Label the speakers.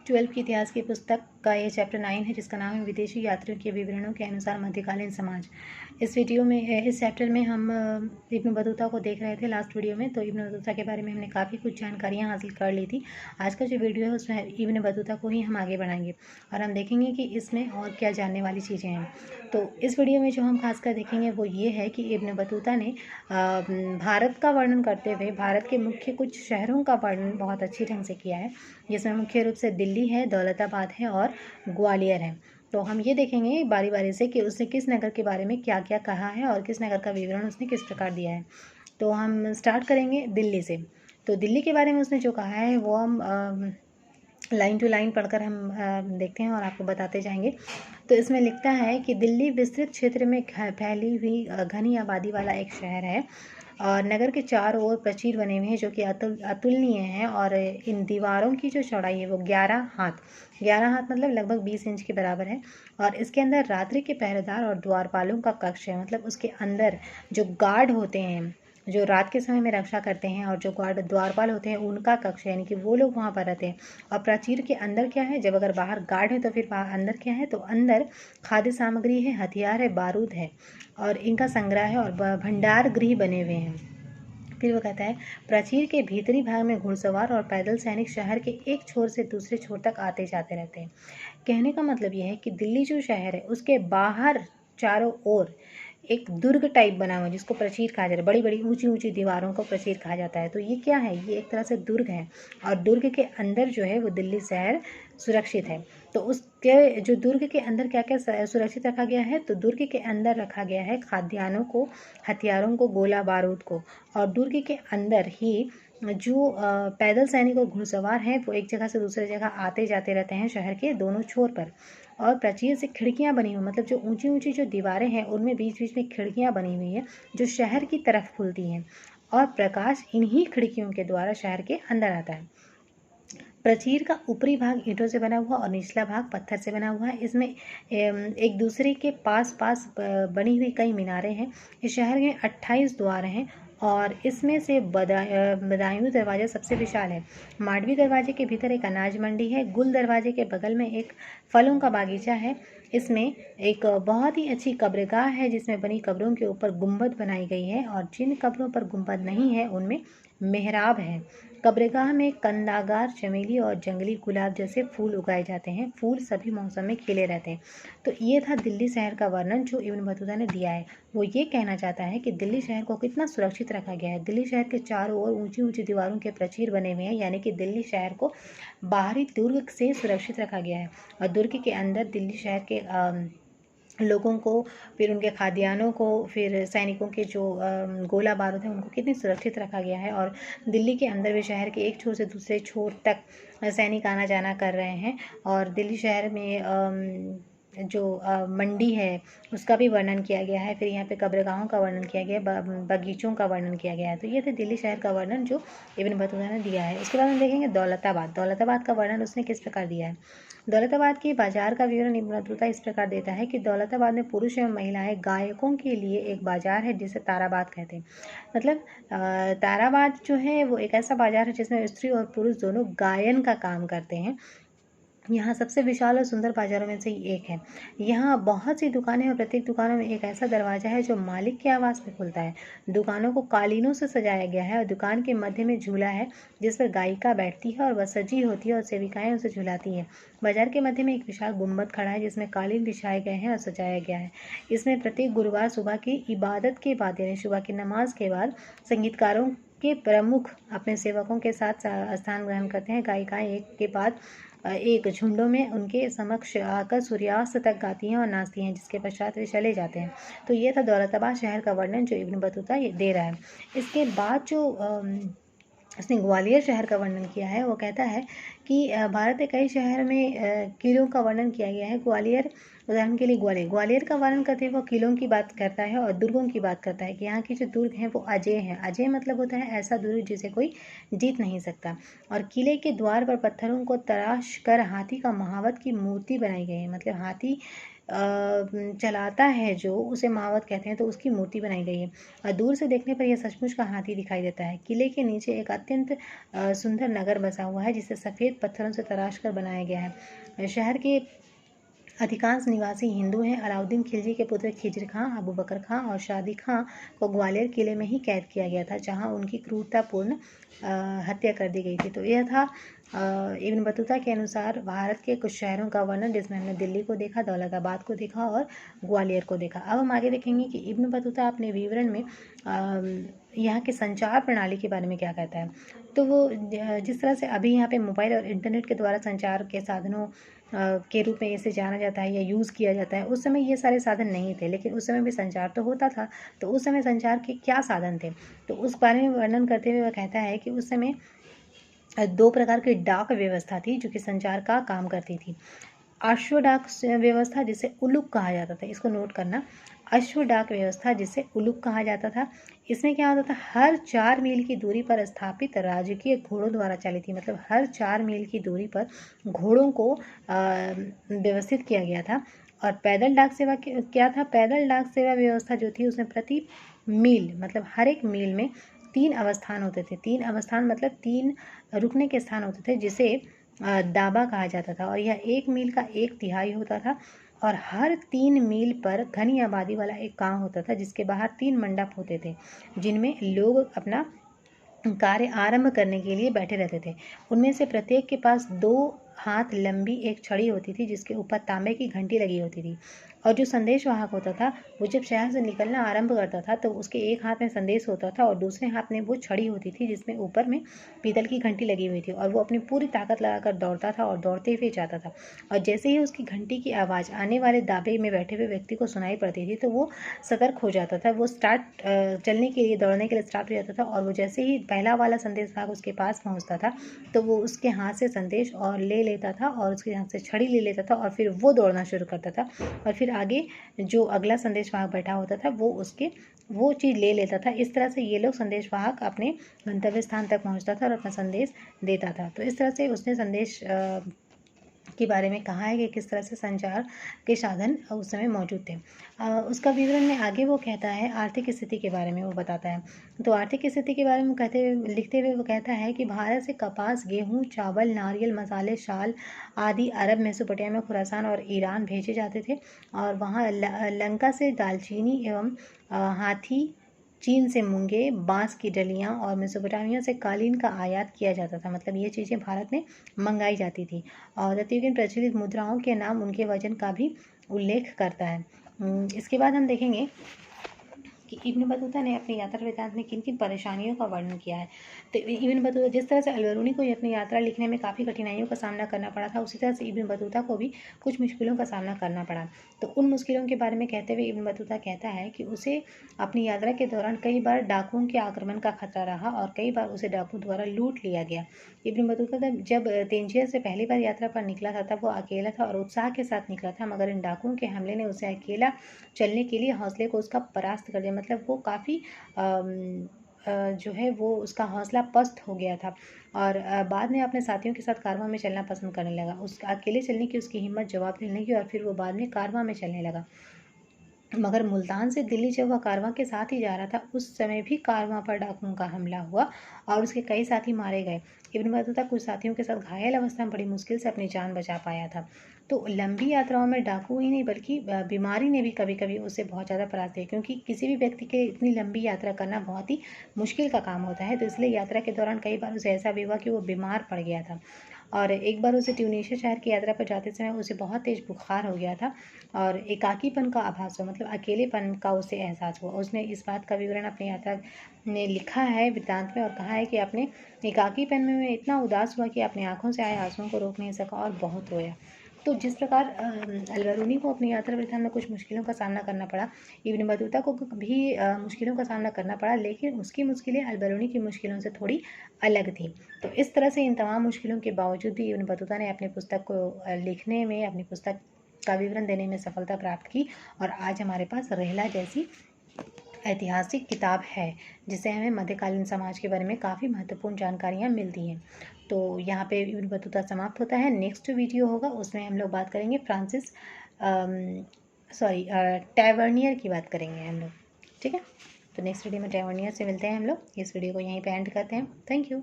Speaker 1: 12वीं की इतिहास की पुस्तक का ये चैप्टर 9 है, जिसका नाम है विदेशी यात्रियों के विवरणों के अनुसार मध्यकालीन समाज। इस चैप्टर में हम इब्न बतूता को देख रहे थे लास्ट वीडियो में। तो इब्न बतूता के बारे में हमने काफ़ी कुछ जानकारियाँ हासिल कर ली थी। आज का जो वीडियो है उसमें इब्न बतूता को ही हम आगे बढ़ाएंगे और हम देखेंगे कि इसमें और क्या जानने वाली चीज़ें हैं। तो इस वीडियो में जो हम खासकर देखेंगे वो ये है कि इब्न बतूता ने भारत का वर्णन करते हुए भारत के मुख्य कुछ शहरों का वर्णन बहुत अच्छी ढंग से किया है, जिसमें मुख्य रूप से दिल्ली है, दौलताबाद है और ग्वालियर है। तो हम ये देखेंगे बारी बारी से कि उसने किस नगर के बारे में क्या क्या कहा है और किस नगर का विवरण उसने किस प्रकार दिया है। तो हम स्टार्ट करेंगे दिल्ली से। तो दिल्ली के बारे में उसने जो कहा है वो हम लाइन टू लाइन पढ़कर हम देखते हैं और आपको बताते जाएंगे। तो इसमें लिखता है कि दिल्ली विस्तृत क्षेत्र में फैली हुई घनी आबादी वाला एक शहर है और नगर के चारों ओर प्राचीर बने हुए हैं जो कि अतुलनीय हैं। और इन दीवारों की जो चौड़ाई है वो 11 हाथ मतलब लगभग 20 इंच के बराबर है। और इसके अंदर रात्रि के पहरेदार और द्वारपालों का कक्ष है, मतलब उसके अंदर जो गार्ड होते हैं जो रात के समय में रक्षा करते हैं और जो गार्ड द्वारपाल होते हैं उनका कक्ष है, यानी कि वो लोग वहाँ पर रहते हैं। और प्राचीर के अंदर क्या है, जब अगर बाहर गार्ड है तो फिर अंदर क्या है, तो अंदर खाद्य सामग्री है, हथियार है, बारूद है और इनका संग्रह है और भंडार गृह बने हुए हैं। फिर वो कहता है प्राचीर के भीतरी भाग में घुड़सवार और पैदल सैनिक शहर के एक छोर से दूसरे छोर तक आते जाते रहते हैं। कहने का मतलब ये है कि दिल्ली जो शहर है उसके बाहर चारों ओर एक दुर्ग टाइप बना हुआ है जिसको प्राचीर कहा जाता है। बड़ी बड़ी ऊंची ऊंची दीवारों को प्राचीर कहा जाता है। तो ये क्या है, ये एक तरह से दुर्ग है और दुर्ग के अंदर जो है वो दिल्ली शहर सुरक्षित है। तो उसके जो दुर्ग के अंदर क्या क्या सुरक्षित रखा गया है, तो दुर्ग के अंदर रखा गया है खाद्यान्नों को, हथियारों को, गोला बारूद को। और दुर्ग के अंदर ही जो पैदल सैनिक और घुड़सवार हैं वो एक जगह से दूसरी जगह आते जाते रहते हैं शहर के दोनों छोर पर। और प्राचीर से खिड़कियां बनी हुई, मतलब जो ऊंची ऊंची जो दीवारें हैं उनमें बीच बीच में खिड़कियां बनी हुई हैं जो शहर की तरफ खुलती हैं और प्रकाश इन्हीं खिड़कियों के द्वारा शहर के अंदर आता है। प्राचीर का ऊपरी भाग ईंटों से बना हुआ और निचला भाग पत्थर से बना हुआ है। इसमें एक दूसरे के पास पास बनी हुई कई मीनारें हैं। इस शहर में 28 द्वार हैं और इसमें से बदायूं दरवाज़ा सबसे विशाल है। मांडवी दरवाजे के भीतर एक अनाज मंडी है। गुल दरवाजे के बगल में एक फलों का बागीचा है। इसमें एक बहुत ही अच्छी कब्रगाह है जिसमें बनी कब्रों के ऊपर गुंबद बनाई गई है और जिन कब्रों पर गुंबद नहीं है उनमें मेहराब है। कब्रगाह में कंदागार, चमेली और जंगली गुलाब जैसे फूल उगाए जाते हैं। फूल सभी मौसम में खिले रहते हैं। तो ये था दिल्ली शहर का वर्णन जो इब्न बतूता ने दिया है। वो ये कहना चाहता है कि दिल्ली शहर को कितना सुरक्षित रखा गया है। दिल्ली शहर के चारों ओर ऊंची ऊंची दीवारों के प्राचीर बने हुए हैं, यानी कि दिल्ली शहर को बाहरी दुर्ग से सुरक्षित रखा गया है। और दुर्ग के अंदर दिल्ली शहर के लोगों को, फिर उनके खाद्यान्नों को, फिर सैनिकों के जो गोला बारूद है उनको कितनी सुरक्षित रखा गया है। और दिल्ली के अंदर भी शहर के एक छोर से दूसरे छोर तक सैनिक आना जाना कर रहे हैं। और दिल्ली शहर में जो मंडी है उसका भी वर्णन किया गया है। फिर यहाँ पे कब्रगाहों का वर्णन किया गया है, बगीचों का वर्णन किया गया है। तो ये थे दिल्ली शहर का वर्णन जो इब्न बतूता ने दिया है। उसके बाद हम देखेंगे दौलताबाद का वर्णन उसने किस प्रकार दिया है। दौलताबाद के बाजार का विवरण इब्न बतूता इस प्रकार देता है कि दौलताबाद में पुरुष एवं महिलाएं गायकों के लिए एक बाजार है जिसे ताराबाद कहते हैं। मतलब ताराबाद जो है वो एक ऐसा बाजार है जिसमें स्त्री और पुरुष दोनों गायन का काम करते हैं। यहाँ सबसे विशाल और सुंदर बाजारों में से एक है। यहाँ बहुत सी दुकानें और प्रत्येक दुकानों में एक ऐसा दरवाजा है जो मालिक के आवाज़ में खुलता है। दुकानों को कालीनों से सजाया गया है और दुकान के मध्य में झूला है जिस पर गायिका बैठती है और वह सजी होती है और सेविकाएं उसे झुलाती हैं। बाजार के मध्य में एक विशाल गुम्बद खड़ा है जिसमें कालीन बिछाए गए हैं और सजाया गया है। इसमें प्रत्येक गुरुवार सुबह की इबादत के बाद, यानी सुबह की नमाज के बाद, संगीतकारों के प्रमुख अपने सेवकों के साथ स्थान ग्रहण करते हैं। गायिकाएं एक के बाद एक झुंडों में उनके समक्ष आकर सूर्यास्त तक गाती हैं और नाचती हैं, जिसके पश्चात वे चले जाते हैं। तो ये था दौलताबाद शहर का वर्णन जो इब्न बतूता ये दे रहा है। इसके बाद जो उसने ग्वालियर शहर का वर्णन किया है वो कहता है कि भारत के कई शहर में किलों का वर्णन किया गया है। ग्वालियर, उदाहरण के लिए ग्वालियर का वर्णन करते हुए वो किलों की बात करता है और दुर्गों की बात करता है कि यहाँ की जो दुर्ग हैं वो अजेय हैं। अजेय मतलब होता है ऐसा दुर्ग जिसे कोई जीत नहीं सकता। और किले के द्वार पर पत्थरों को तराश कर हाथी का महावत की मूर्ति बनाई गई है। मतलब हाथी चलाता है जो, उसे महावत कहते हैं, तो उसकी मूर्ति बनाई गई है। और दूर से देखने पर यह सचमुच का हाथी दिखाई देता है। किले के नीचे एक अत्यंत सुंदर नगर बसा हुआ है जिसे सफ़ेद पत्थरों से तराश कर बनाया गया है। शहर के अधिकांश निवासी हिंदू हैं। अलाउद्दीन खिलजी के पुत्र खिज्र खां, अबू बकर खां और शादी खां को ग्वालियर किले में ही कैद किया गया था, जहां उनकी क्रूरतापूर्ण हत्या कर दी गई थी। तो यह था इब्न बतूता के अनुसार भारत के कुछ शहरों का वर्णन, जिसमें हमने दिल्ली को देखा, दौलताबाद को देखा और ग्वालियर को देखा। अब हम आगे देखेंगे कि इब्न बतूता अपने विवरण में यहाँ के संचार प्रणाली के बारे में क्या कहता है। तो वो जिस तरह से अभी यहाँ पे मोबाइल और इंटरनेट के द्वारा संचार के साधनों के रूप में इसे जाना जाता है या यूज़ किया जाता है, उस समय ये सारे साधन नहीं थे, लेकिन उस समय भी संचार तो होता था। तो उस समय संचार के क्या साधन थे, तो उस बारे में वर्णन करते हुए वह कहता है कि उस समय 2 प्रकार की डाक व्यवस्था थी जो कि संचार का काम करती थी। अश्व डाक व्यवस्था, जिसे उलुक कहा जाता था, इसको नोट करना। अश्व डाक व्यवस्था, जिसे उलुक कहा जाता था, इसमें क्या होता था, हर 4 मील की दूरी पर स्थापित राजकीय घोड़ों द्वारा चली थी। मतलब हर 4 मील की दूरी पर घोड़ों को व्यवस्थित किया गया था। और पैदल डाक सेवा क्या था, पैदल डाक सेवा व्यवस्था जो थी उसमें प्रति मील, मतलब हर एक मील में 3 अवस्थान होते थे। 3 अवस्थान मतलब 3 रुकने के स्थान होते थे, जिसे दाबा कहा जाता था। और यह 1 मील का 1/3 होता था। और हर 3 मील पर घनी आबादी वाला एक गांव होता था, जिसके बाहर 3 मंडप होते थे, जिनमें लोग अपना कार्य आरंभ करने के लिए बैठे रहते थे। उनमें से प्रत्येक के पास 2 हाथ लंबी एक छड़ी होती थी, जिसके ऊपर तांबे की घंटी लगी होती थी। और जो संदेश वाहक होता था, वो जब शहर से निकलना आरंभ करता था तो उसके एक हाथ में संदेश होता था और दूसरे हाथ में वो छड़ी होती थी, जिसमें ऊपर में पीतल की घंटी लगी हुई थी। और वो अपनी पूरी ताकत लगाकर दौड़ता था और दौड़ते हुए जाता था। और जैसे ही उसकी घंटी की आवाज़ आने वाले दाबे में बैठे हुए व्यक्ति को सुनाई पड़ती थी, तो वो सतर्क हो जाता था। वो चलने के लिए, दौड़ने के लिए स्टार्ट हो जाता था। और वो जैसे ही पहला वाला संदेश वाहक उसके पास पहुंचता था, तो वो उसके हाथ से संदेश और ले लेता था और उसके हाथ से छड़ी ले लेता था, और फिर वो दौड़ना शुरू करता था। और फिर आगे जो अगला संदेश वाहक बैठा होता था, वो चीज़ ले लेता था। इस तरह से ये लोग संदेश वाहक अपने गंतव्य स्थान तक पहुंचता था और अपना संदेश देता था। तो इस तरह से उसने संदेश के बारे में कहा है कि किस तरह से संचार के साधन उस समय मौजूद थे। उसका विवरण में आगे वो कहता है, आर्थिक स्थिति के बारे में वो बताता है। तो आर्थिक स्थिति के बारे में लिखते हुए वो कहता है कि भारत से कपास, गेहूँ, चावल, नारियल, मसाले, शाल आदि अरब, मेसोपोटामिया, खुरासान और ईरान भेजे जाते थे। और वहाँ लंका से दालचीनी एवं हाथी, चीन से मूंगे, बांस की डलियाँ और मेसोपोटामिया से कालीन का आयात किया जाता था। मतलब ये चीज़ें भारत में मंगाई जाती थी। और तत्कालीन प्रचलित मुद्राओं के नाम उनके वजन का भी उल्लेख करता है। इसके बाद हम देखेंगे कि इब्न बतूता ने अपनी यात्रा वृत्तांत में किन किन परेशानियों का वर्णन किया है। तो इब्न बतूता, जिस तरह से अलबरूनी को अपनी यात्रा लिखने में काफ़ी कठिनाइयों का सामना करना पड़ा था, उसी तरह से इब्न बतूता को भी कुछ मुश्किलों का सामना करना पड़ा। तो उन मुश्किलों के बारे में कहते हुए इब्न बतूता कहता है कि उसे अपनी यात्रा के दौरान कई बार डाकुओं के आक्रमण का खतरा रहा और कई बार उसे डाकुओं द्वारा लूट लिया गया। इब्न बतूता जब तेंजियर से पहली बार यात्रा पर निकला था, तब वो अकेला था और उत्साह के साथ निकला था, मगर इन डाकुओं के हमले ने उसे अकेला चलने के लिए हौसले को उसका परास्त कर दिया। मतलब वो काफ़ी जो है वो उसका हौसला पस्त हो गया था। और बाद में अपने साथियों के साथ कारवां में चलना पसंद करने लगा। उसका अकेले चलने की उसकी हिम्मत जवाब देने लगी और फिर वो बाद में कारवां में चलने लगा। मगर मुल्तान से दिल्ली जब वह कारवां के साथ ही जा रहा था, उस समय भी कारवां पर डाकुओं का हमला हुआ और उसके कई साथी मारे गए। इब्न बतूता कुछ साथियों के साथ घायल अवस्था में बड़ी मुश्किल से अपनी जान बचा पाया था। तो लंबी यात्राओं में डाकू ही नहीं बल्कि बीमारी ने भी कभी कभी उसे बहुत ज़्यादा परास दिया, क्योंकि किसी भी व्यक्ति के इतनी लंबी यात्रा करना बहुत ही मुश्किल का काम होता है। तो इसलिए यात्रा के दौरान कई बार उसे ऐसा भी हुआ कि वो बीमार पड़ गया था। और एक बार उसे ट्यूनीशिया शहर की यात्रा पर जाते समय उसे बहुत तेज़ बुखार हो गया था और एकाकीपन का आभास हुआ, मतलब अकेलेपन का उसे एहसास हुआ। उसने इस बात का विवरण अपनी यात्रा में लिखा है वृत्तांत में और कहा है कि अपने एकाकीपन में मैं इतना उदास हुआ कि अपनी आंखों से आए आंसुओं को रोक नहीं सका और बहुत रोया। तो जिस प्रकार अलबरूनी को अपनी यात्रा वृत्तांत में कुछ मुश्किलों का सामना करना पड़ा, इब्न बतूता को भी मुश्किलों का सामना करना पड़ा, लेकिन उसकी मुश्किलें अलबरूनी की मुश्किलों से थोड़ी अलग थी। तो इस तरह से इन तमाम मुश्किलों के बावजूद भी इब्न बतूता ने अपनी पुस्तक को लिखने में, अपनी पुस्तक का विवरण देने में सफलता प्राप्त की और आज हमारे पास रेहला जैसी ऐतिहासिक किताब है, जिससे हमें मध्यकालीन समाज के बारे में काफ़ी महत्वपूर्ण जानकारियाँ मिलती हैं। तो यहाँ पे इब्न बतूता समाप्त होता है। नेक्स्ट वीडियो होगा, उसमें हम लोग बात करेंगे फ्रांसिस सॉरी टैवर्नियर की बात करेंगे हम लोग, ठीक है। तो नेक्स्ट वीडियो में टैवर्नियर से मिलते हैं हम लोग। इस वीडियो को यहीं पे एंड करते हैं। Thank you.